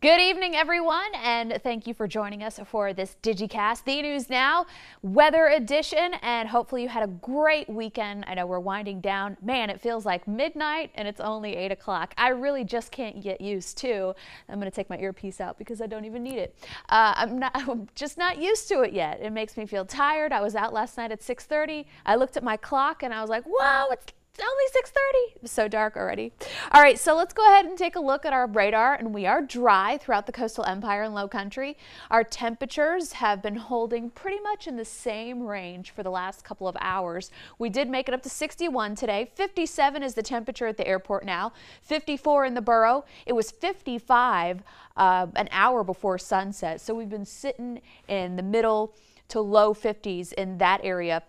Good evening, everyone, and thank you for joining us for this DigiCast, the News Now weather edition, and hopefully you had a great weekend. I know we're winding down. Man, it feels like midnight and it's only 8 o'clock. I really just can't get used to. I'm going to take my earpiece out because I don't even need it. I'm just not used to it yet. It makes me feel tired. I was out last night at 6:30. I looked at my clock and I was like, wow, it's only 6:30. It was so dark already. All right, so let's go ahead and take a look at our radar, and we are dry throughout the coastal empire and low country. Our temperatures have been holding pretty much in the same range for the last couple of hours. We did make it up to 61 today. 57 is the temperature at the airport now. 54 in the borough. It was 55 an hour before sunset. So we've been sitting in the middle to low 50s in that area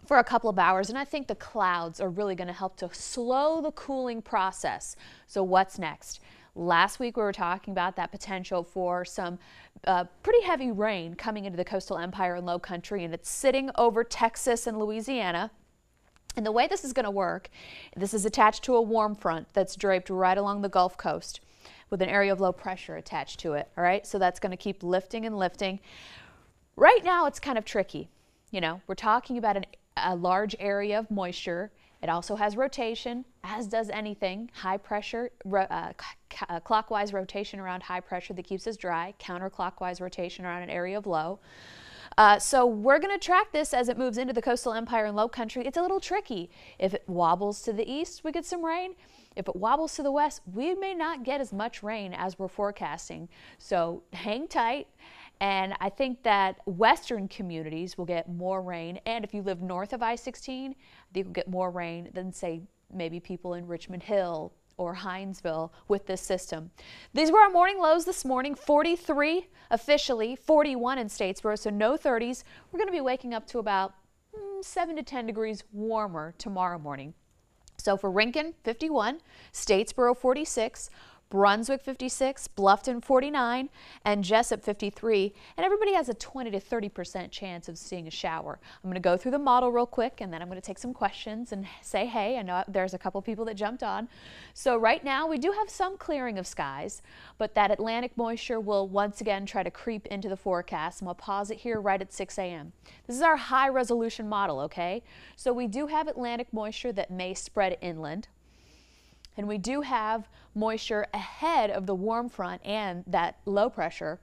for a couple of hours, and I think the clouds are really going to help to slow the cooling process. So what's next? Last week we were talking about that potential for some pretty heavy rain coming into the coastal empire and low country, and it's sitting over Texas and Louisiana. And the way this is going to work, this is attached to a warm front that's draped right along the Gulf Coast with an area of low pressure attached to it. All right, so that's going to keep lifting and lifting. Right now it's kind of tricky. You know, we're talking about a large area of moisture. It also has rotation, as does anything. High pressure, clockwise rotation around high pressure that keeps us dry, counterclockwise rotation around an area of low. So we're going to track this as it moves into the coastal empire and low country. It's a little tricky. If it wobbles to the east, we get some rain. If it wobbles to the west, we may not get as much rain as we're forecasting. So hang tight. And I think that western communities will get more rain. And if you live north of I-16, you'll get more rain than, say, maybe people in Richmond Hill or Hinesville with this system. These were our morning lows this morning. 43 officially, 41 in Statesboro, so no 30s. We're going to be waking up to about 7 to 10 degrees warmer tomorrow morning. So for Rincon, 51, Statesboro, 46, Brunswick 56, Bluffton 49, and Jessup 53, and everybody has a 20 to 30% chance of seeing a shower. I'm going to go through the model real quick, and then I'm going to take some questions and say hey. I know there's a couple people that jumped on. So right now we do have some clearing of skies, but that Atlantic moisture will once again try to creep into the forecast, and we'll pause it here right at 6 a.m. This is our high resolution model, okay? So we do have Atlantic moisture that may spread inland. And we do have moisture ahead of the warm front and that low pressure.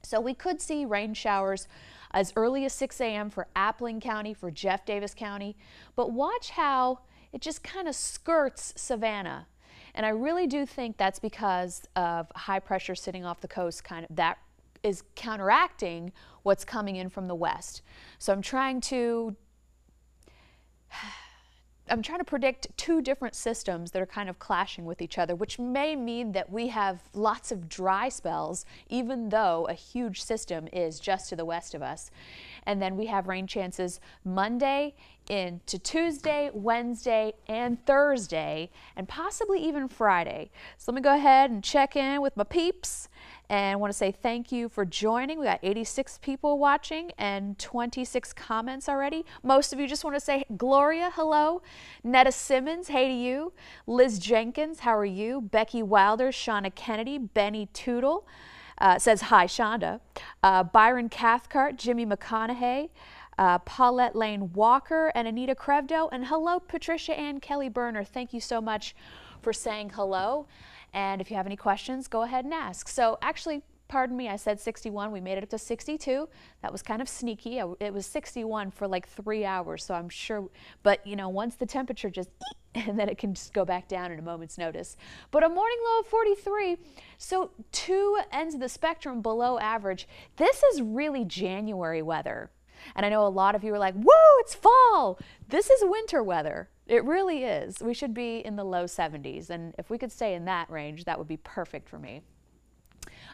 So we could see rain showers as early as 6 a.m. for Appling County, for Jeff Davis County. But watch how it just kind of skirts Savannah. And I really do think that's because of high pressure sitting off the coast, that is counteracting what's coming in from the west. So I'm trying to predict two different systems that are kind of clashing with each other, which may mean that we have lots of dry spells, even though a huge system is just to the west of us. And then we have rain chances Monday into Tuesday, Wednesday, and Thursday, and possibly even Friday. So let me go ahead and check in with my peeps. And I want to say thank you for joining. We got 86 people watching and 26 comments already. Most of you just want to say Gloria, hello. Netta Simmons, hey to you. Liz Jenkins, how are you? Becky Wilder, Shauna Kennedy, Benny Tootle says hi, Shonda. Byron Cathcart, Jimmy McConaughey, Paulette Lane Walker, and Anita Crevdo. And hello, Patricia Ann Kelly Burner. Thank you so much for saying hello. And if you have any questions, go ahead and ask. So actually, pardon me, I said 61. We made it up to 62. That was kind of sneaky. It was 61 for like 3 hours, so I'm sure. But, you know, once the temperature just, and then it can just go back down in a moment's notice. But a morning low of 43, so two ends of the spectrum below average. This is really January weather. And I know a lot of you are like, whoa, it's fall. This is winter weather. It really is. We should be in the low 70s, and if we could stay in that range, that would be perfect for me.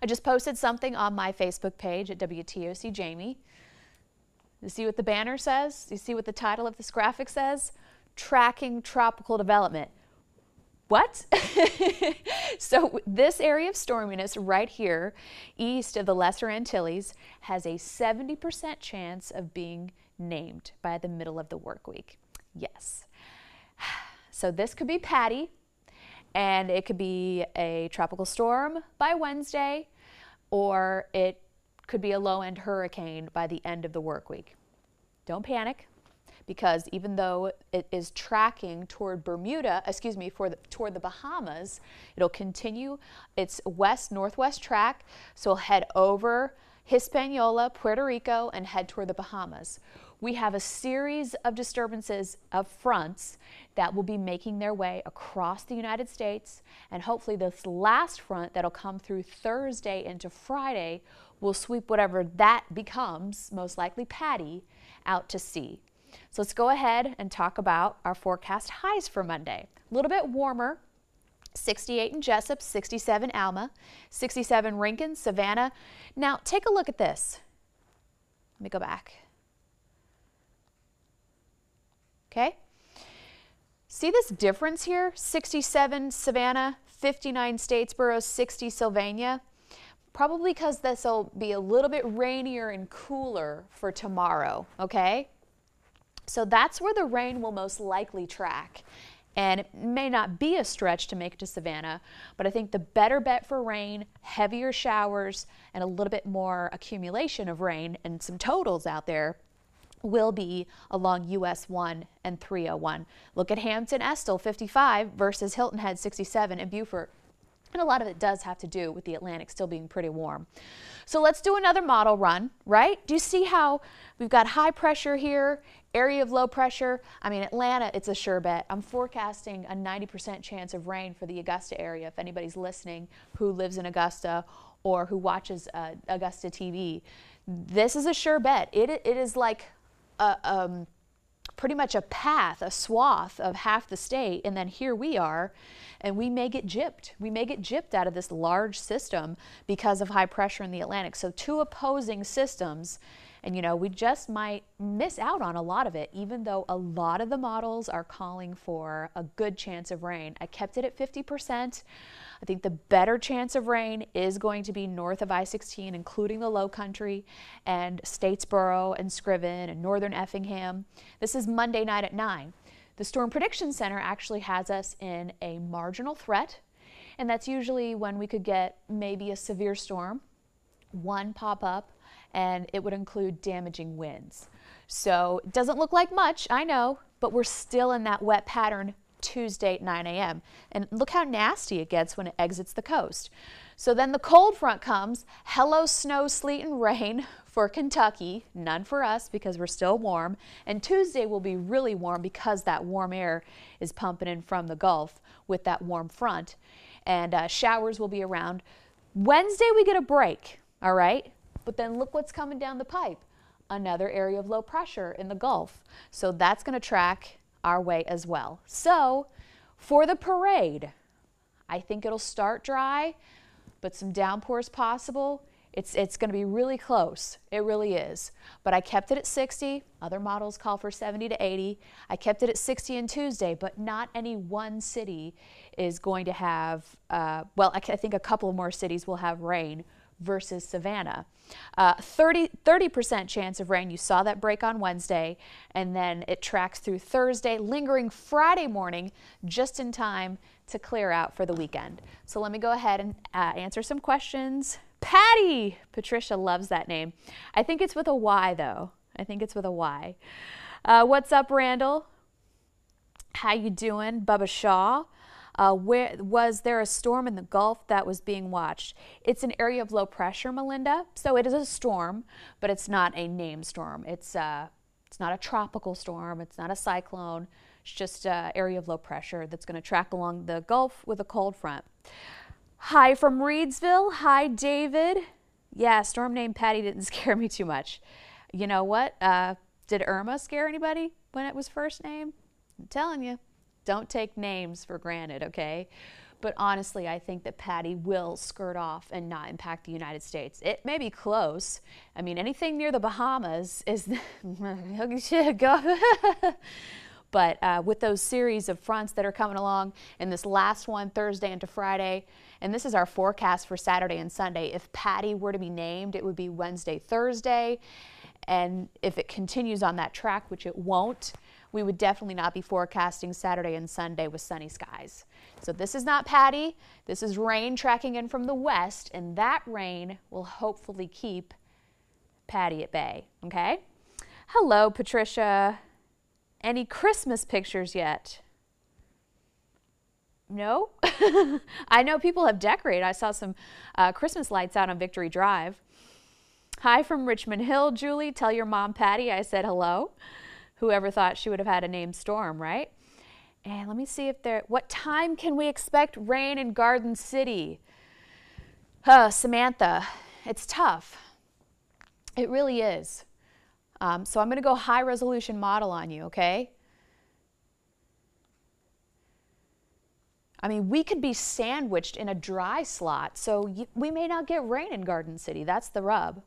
I just posted something on my Facebook page at WTOC Jamie. You see what the banner says? You see what the title of this graphic says? Tracking tropical development. What? So this area of storminess right here, east of the Lesser Antilles, has a 70% chance of being named by the middle of the work week. Yes. So this could be Patty, and it could be a tropical storm by Wednesday. or it could be a low-end hurricane by the end of the work week. Don't panic, because even though it is tracking toward Bermuda, toward the Bahamas, it'll continue its west-northwest track, so it'll head over Hispaniola, Puerto Rico, and head toward the Bahamas. We have a series of disturbances of fronts that will be making their way across the United States, and hopefully this last front that'll come through Thursday into Friday will sweep whatever that becomes, most likely Patty, out to sea. So let's go ahead and talk about our forecast highs for Monday. A little bit warmer. 68 in Jessup, 67 Alma, 67 Rincon, Savannah. Now take a look at this. Let me go back. Okay. See this difference here? 67 Savannah, 59 Statesboro, 60 Sylvania. Probably because this will be a little bit rainier and cooler for tomorrow, okay? So that's where the rain will most likely track. And it may not be a stretch to make it to Savannah, but I think the better bet for rain, heavier showers, and a little bit more accumulation of rain and some totals out there will be along US 1 and 301. Look at Hampton Estill 55 versus Hilton Head 67 and Beaufort. And a lot of it does have to do with the Atlantic still being pretty warm. So let's do another model run, right? Do you see how we've got high pressure here, area of low pressure? I mean, Atlanta, it's a sure bet. I'm forecasting a 90% chance of rain for the Augusta area. If anybody's listening who lives in Augusta or who watches Augusta TV, this is a sure bet. It is like pretty much a path, a swath of half the state, and then here we are, and we may get gypped. We may get gypped out of this large system because of high pressure in the Atlantic. So two opposing systems, and you know, we just might miss out on a lot of it, even though a lot of the models are calling for a good chance of rain. I kept it at 50%. I think the better chance of rain is going to be north of I-16, including the Low Country and Statesboro and Scriven and northern Effingham. This is Monday night at 9. The Storm Prediction Center actually has us in a marginal threat, and that's usually when we could get maybe a severe storm, one pop up, and it would include damaging winds. So it doesn't look like much, I know, but we're still in that wet pattern Tuesday at 9 a.m. And look how nasty it gets when it exits the coast. So then the cold front comes. Hello, snow, sleet, and rain for Kentucky. None for us because we're still warm. And Tuesday will be really warm because that warm air is pumping in from the Gulf with that warm front. And showers will be around. Wednesday we get a break, all right? But then look what's coming down the pipe. Another area of low pressure in the Gulf. So that's going to track our way as well. So for the parade, I think it'll start dry, but some downpours possible. It's going to be really close. It really is. But I kept it at 60. Other models call for 70 to 80. I kept it at 60 on Tuesday, but not any one city is going to have, well, I think a couple of more cities will have rain versus Savannah. 30% chance of rain. You saw that break on Wednesday, and then it tracks through Thursday, lingering Friday morning just in time to clear out for the weekend. So let me go ahead and answer some questions. Patty! Patricia loves that name. I think it's with a Y, though. I think it's with a Y. What's up, Randall? How you doing? Bubba Shaw. Where was there a storm in the Gulf that was being watched? It's an area of low pressure, Melinda. So it is a storm, but it's not a named storm. It's not a tropical storm. It's not a cyclone. It's just an area of low pressure that's going to track along the Gulf with a cold front. Hi from Reedsville. Hi, David. Yeah, storm named Patty didn't scare me too much. You know what? Did Irma scare anybody when it was first named? I'm telling you. Don't take names for granted, okay? But honestly, I think that Patty will skirt off and not impact the United States. It may be close. I mean, anything near the Bahamas is but with those series of fronts that are coming along, and this last one Thursday into Friday, and this is our forecast for Saturday and Sunday. If Patty were to be named, it would be Wednesday, Thursday. And if it continues on that track, which it won't, we would definitely not be forecasting Saturday and Sunday with sunny skies. So this is not Patty. This is rain tracking in from the west, and that rain will hopefully keep Patty at bay, okay? Hello, Patricia. Any Christmas pictures yet? No? I know people have decorated. I saw some Christmas lights out on Victory Drive. Hi from Richmond Hill, Julie. Tell your mom, Patty, I said hello. Whoever thought she would have had a name Storm, right? And let me see if what time can we expect rain in Garden City? Samantha, it's tough. It really is. So I'm going to go high resolution model on you, okay? I mean, we could be sandwiched in a dry slot, so we may not get rain in Garden City. That's the rub.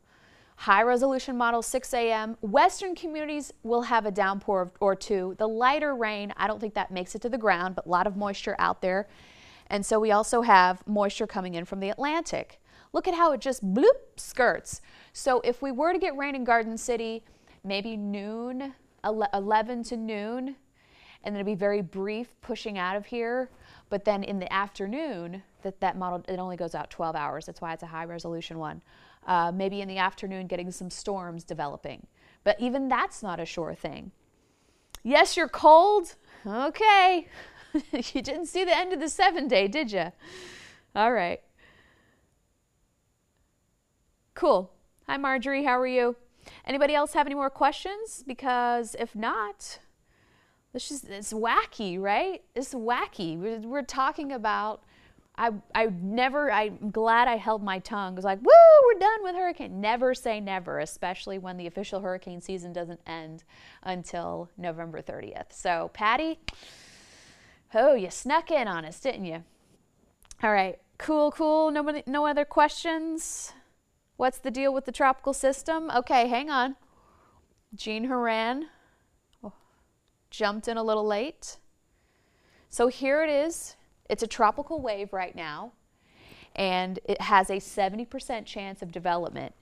High resolution model, 6 a.m. Western communities will have a downpour or two. The lighter rain, I don't think that makes it to the ground, but a lot of moisture out there. And so we also have moisture coming in from the Atlantic. Look at how it just bloop skirts. So if we were to get rain in Garden City, maybe noon, 11 to noon, and then it'd be very brief pushing out of here. But then in the afternoon, that model, it only goes out 12 hours. That's why it's a high resolution one. Maybe in the afternoon getting some storms developing. But even that's not a sure thing. Yes, you're cold. Okay. You didn't see the end of the 7-day, did you? All right. Cool. Hi, Marjorie. How are you? Anybody else have any more questions? Because if not, it's wacky, right? It's wacky. We're talking about, I'm glad I held my tongue. It was like, woo, we're done with hurricane. Never say never, especially when the official hurricane season doesn't end until November 30th. So, Patty, oh, you snuck in on us, didn't you? All right, cool. No other questions? What's the deal with the tropical system? Okay, hang on. Jean Horan jumped in a little late. So here it is. It's a tropical wave right now, and it has a 70% chance of development.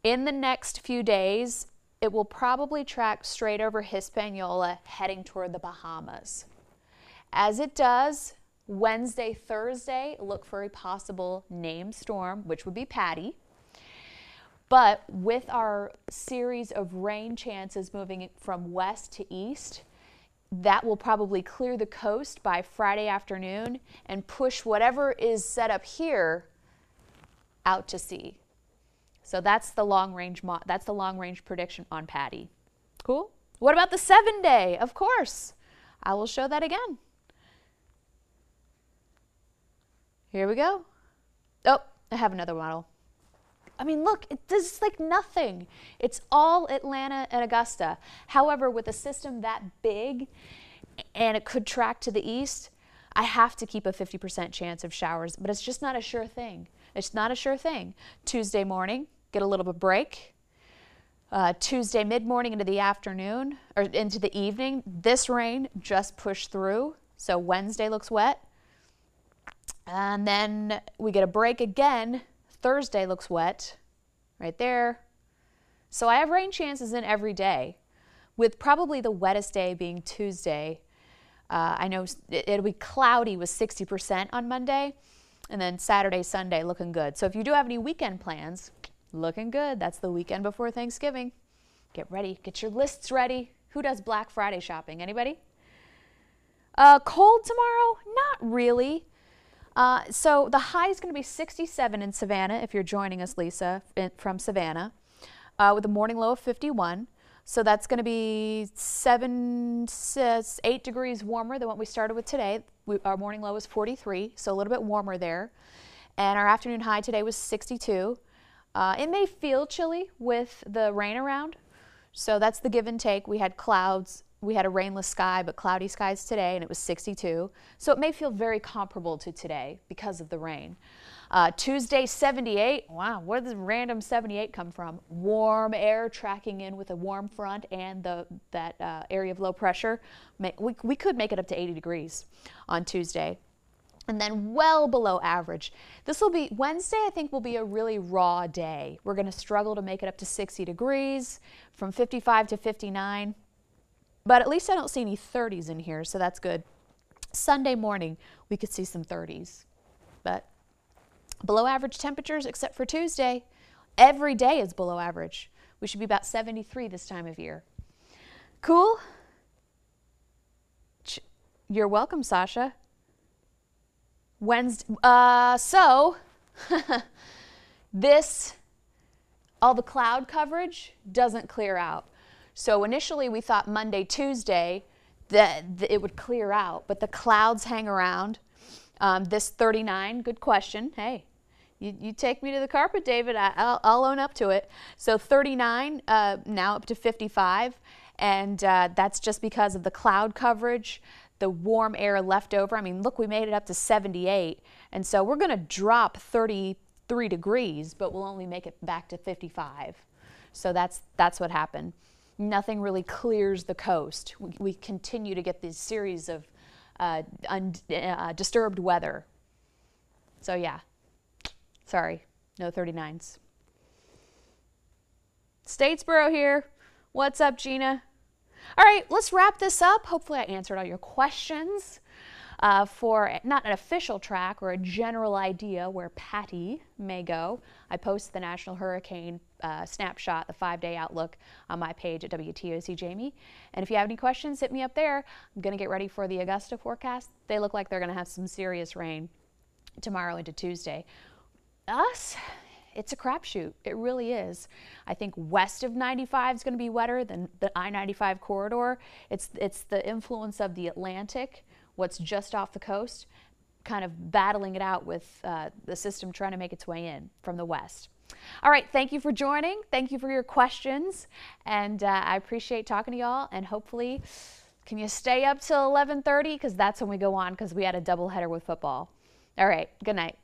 In the next few days, it will probably track straight over Hispaniola, heading toward the Bahamas. As it does, Wednesday, Thursday, look for a possible named storm, which would be Patty. But with our series of rain chances moving from west to east, that will probably clear the coast by Friday afternoon and push whatever is set up here out to sea. So that's the long range prediction on Patty. Cool. What about the 7-day? Of course. I will show that again. Here we go. Oh, I have another model. I mean, look, this is like nothing. It's all Atlanta and Augusta. However, with a system that big and it could track to the east, I have to keep a 50% chance of showers, but it's just not a sure thing. It's not a sure thing. Tuesday morning, get a little bit of break. Tuesday mid-morning into the afternoon, or into the evening, this rain just pushed through, so Wednesday looks wet. And then we get a break again. Thursday looks wet, right there. So I have rain chances in every day, with probably the wettest day being Tuesday. I know it'll be cloudy with 60% on Monday, and then Saturday, Sunday looking good. So if you do have any weekend plans, looking good. That's the weekend before Thanksgiving. Get ready. Get your lists ready. Who does Black Friday shopping? Anybody? Cold tomorrow? Not really. So the high is going to be 67 in Savannah, if you're joining us, Lisa, from Savannah, with a morning low of 51. So that's going to be 8 degrees warmer than what we started with today. Our morning low was 43, so a little bit warmer there. And our afternoon high today was 62. It may feel chilly with the rain around, so that's the give and take. We had clouds. We had a rainless sky, but cloudy skies today, and it was 62. So it may feel very comparable to today because of the rain. Tuesday, 78. Wow, where does random 78 come from? Warm air tracking in with a warm front and that area of low pressure. We could make it up to 80 degrees on Tuesday. And then well below average. This will be, Wednesday I think will be a really raw day. We're going to struggle to make it up to 60 degrees, from 55 to 59. But at least I don't see any 30s in here, so that's good. Sunday morning, we could see some 30s. But below average temperatures except for Tuesday. Every day is below average. We should be about 73 this time of year. Cool? You're welcome, Sasha. Wednesday, so all the cloud coverage doesn't clear out. So initially we thought Monday, Tuesday, that it would clear out, but the clouds hang around. This 39, good question. Hey, you take me to the carpet, David. I'll own up to it. So 39, now up to 55, and that's just because of the cloud coverage, the warm air left over. I mean, look, we made it up to 78, and so we're going to drop 33 degrees, but we'll only make it back to 55. So that's what happened. Nothing really clears the coast. We continue to get these series of disturbed weather. So yeah, sorry, no 39s. Statesboro here. What's up, Gina? All right, let's wrap this up. Hopefully I answered all your questions. For not an official track or a general idea where Patty may go, I post the National Hurricane Snapshot, the 5-day outlook, on my page at WTOC Jamie. And if you have any questions, hit me up there. I'm going to get ready for the Augusta forecast. They look like they're going to have some serious rain tomorrow into Tuesday. Us, it's a crapshoot. It really is. I think west of 95 is going to be wetter than the I-95 corridor. It's the influence of the Atlantic, what's just off the coast, kind of battling it out with the system trying to make its way in from the west. All right, thank you for joining. Thank you for your questions, and I appreciate talking to y'all, and hopefully, can you stay up till 11:30? Because that's when we go on, because we had a doubleheader with football. All right, good night.